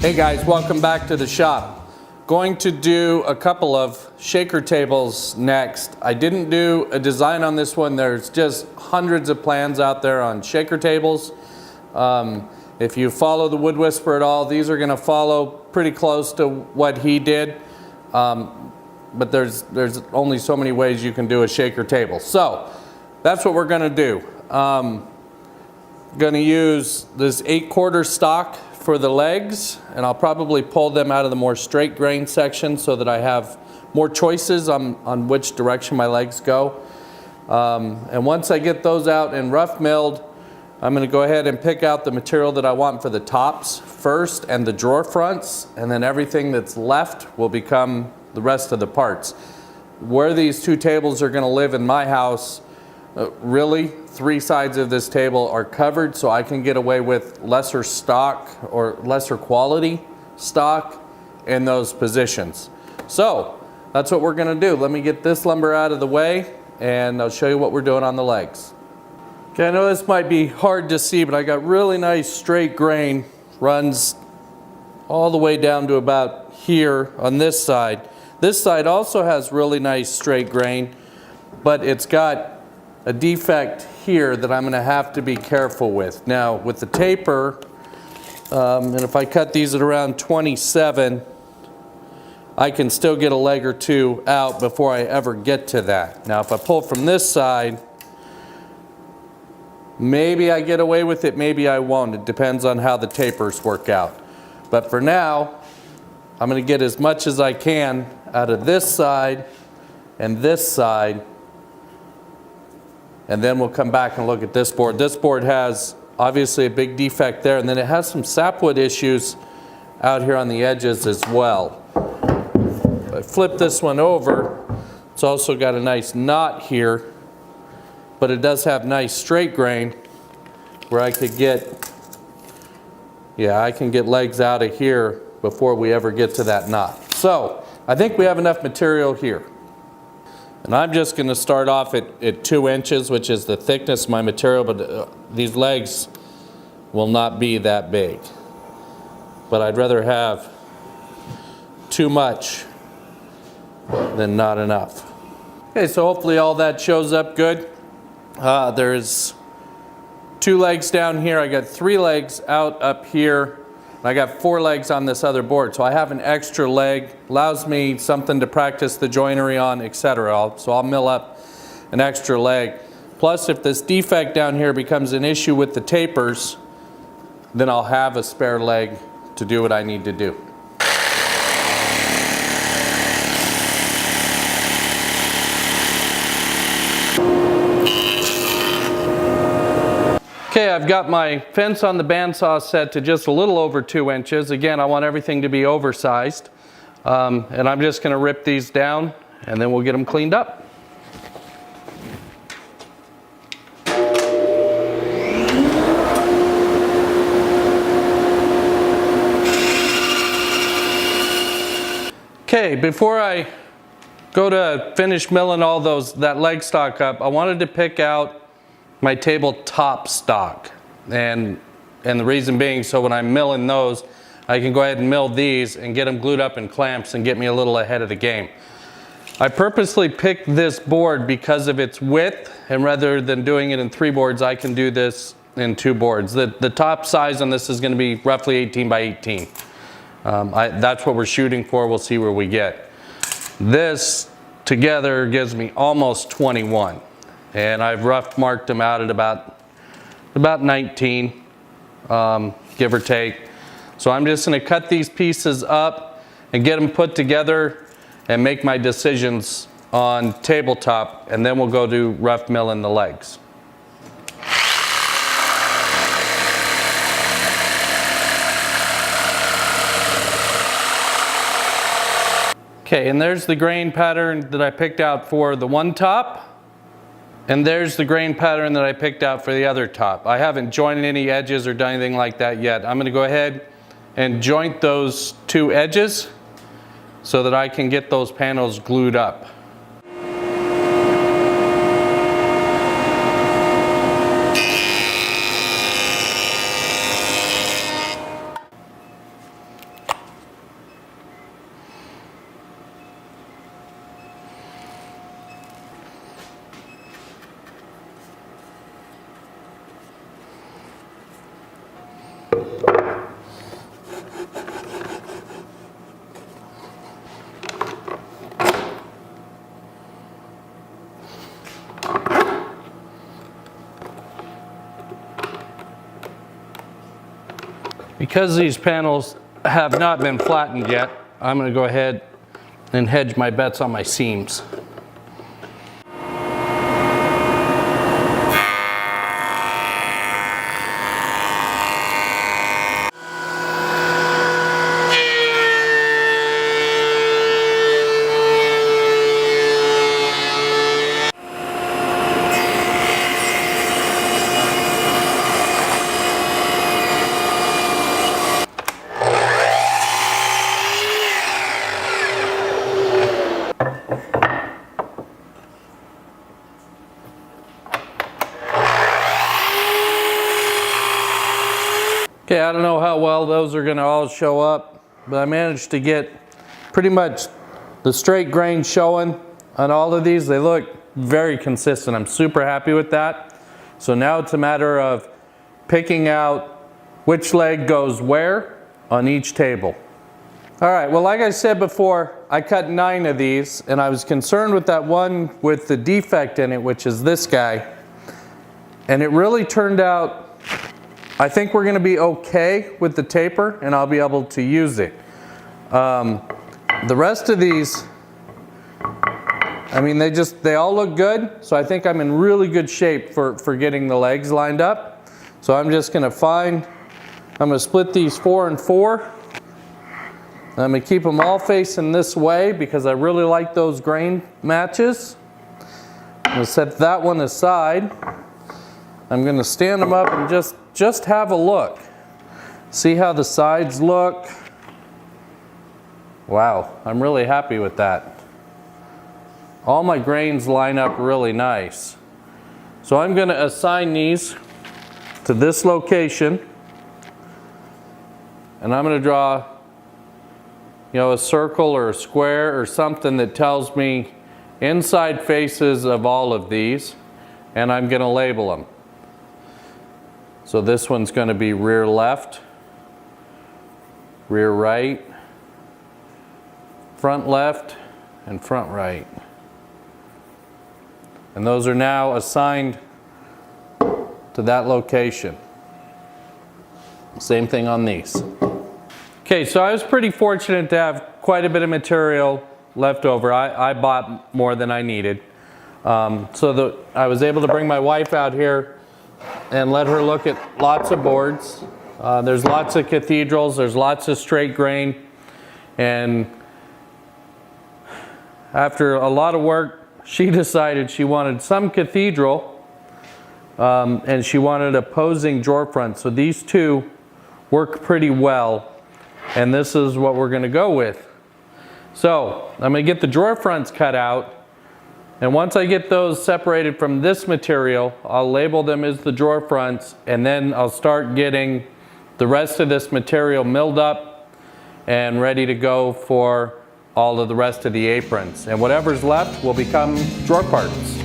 Hey guys, welcome back to the shop. Going to do a couple of shaker tables next. I didn't do a design on this one. There's just hundreds of plans out there on shaker tables. If you follow the Wood Whisperer at all, these are going to follow pretty close to what he did. But there's only so many ways you can do a shaker table. So that's what we're going to do. Going to use this 8/4 stock for the legs, and I'll probably pull them out of the more straight grain section so that I have more choices on which direction my legs go. And once I get those out and rough milled, I'm going to go ahead and pick out the material that I want for the tops first and the drawer fronts, and then everything that's left will become the rest of the parts. Where these two tables are going to live in my house, really 3 sides of this table are covered, so I can get away with lesser stock or lesser quality stock in those positions. So that's what we're going to do. Let me get this lumber out of the way and I'll show you what we're doing on the legs. Okay, I know this might be hard to see, but I got really nice straight grain, runs all the way down to about here on this side. This side also has really nice straight grain, but it's got a defect here that I'm going to have to be careful with. Now with the taper, and if I cut these at around 27, I can still get a leg or two out before I ever get to that. Now if I pull from this side, maybe I get away with it, maybe I won't. It depends on how the tapers work out. But for now, I'm going to get as much as I can out of this side and this side, and then we'll come back and look at this board. This board has obviously a big defect there, and then it has some sapwood issues out here on the edges as well. If I flip this one over, it's also got a nice knot here, but it does have nice straight grain where I could get, I can get legs out of here before we ever get to that knot. So I think we have enough material here. And I'm just going to start off at 2 inches, which is the thickness of my material, but these legs will not be that big. But I'd rather have too much than not enough. Okay, so hopefully all that shows up good. There's 2 legs down here. I got 3 legs out up here. And I got 4 legs on this other board, so I have an extra leg, allows me something to practice the joinery on, etc. So I'll mill up an extra leg. Plus, if this defect down here becomes an issue with the tapers, then I'll have a spare leg to do what I need to do. Okay, I've got my fence on the bandsaw set to just a little over 2 inches. Again, I want everything to be oversized. And I'm just going to rip these down and then we'll get them cleaned up. Okay, before I go to finish milling all that leg stock up, I wanted to pick out my tabletop stock, and the reason being, so when I'm milling those, I can go ahead and mill these and get them glued up in clamps and get me a little ahead of the game. I purposely picked this board because of its width, and rather than doing it in 3 boards, I can do this in 2 boards. The top size on this is going to be roughly 18 by 18. That's what we're shooting for. We'll see where we get. This together gives me almost 21. And I've rough marked them out at about 19, give or take. So I'm just going to cut these pieces up and get them put together and make my decisions on tabletop, and then we'll go do rough milling the legs. Okay, and there's the grain pattern that I picked out for the one top. And there's the grain pattern that I picked out for the other top. I haven't jointed any edges or done anything like that yet. I'm going to go ahead and joint those 2 edges so that I can get those panels glued up. Because these panels have not been flattened yet, I'm going to go ahead and hedge my bets on my seams. Okay, I don't know how well those are gonna all show up, but I managed to get pretty much the straight grain showing on all of these. They look very consistent. I'm super happy with that. So now it's a matter of picking out which leg goes where on each table. All right, well, like I said before, I cut 9 of these, and I was concerned with that one with the defect in it, which is this guy. And it really turned out, I think we're gonna be okay with the taper, and I'll be able to use it. The rest of these, I mean, they all look good, so I think I'm in really good shape for getting the legs lined up. So I'm just gonna I'm gonna split these 4 and 4. I'm gonna keep them all facing this way because I really like those grain matches. I'm gonna set that one aside. I'm gonna stand them up and just have a look. See how the sides look. Wow, I'm really happy with that. All my grains line up really nice. So I'm gonna assign these to this location, and I'm gonna draw, a circle or a square or something that tells me inside faces of all of these, and I'm gonna label them. So this one's going to be rear left, rear right, front left, and front right. And those are now assigned to that location. Same thing on these. Okay, so I was pretty fortunate to have quite a bit of material left over. I bought more than I needed. So I was able to bring my wife out here and let her look at lots of boards. There's lots of cathedrals, there's lots of straight grain, and after a lot of work, she decided she wanted some cathedral, and she wanted opposing drawer fronts. So these two work pretty well, and this is what we're gonna go with. So I'm gonna get the drawer fronts cut out, and once I get those separated from this material, I'll label them as the drawer fronts, and then I'll start getting the rest of this material milled up and ready to go for all of the rest of the aprons. And whatever's left will become drawer parts.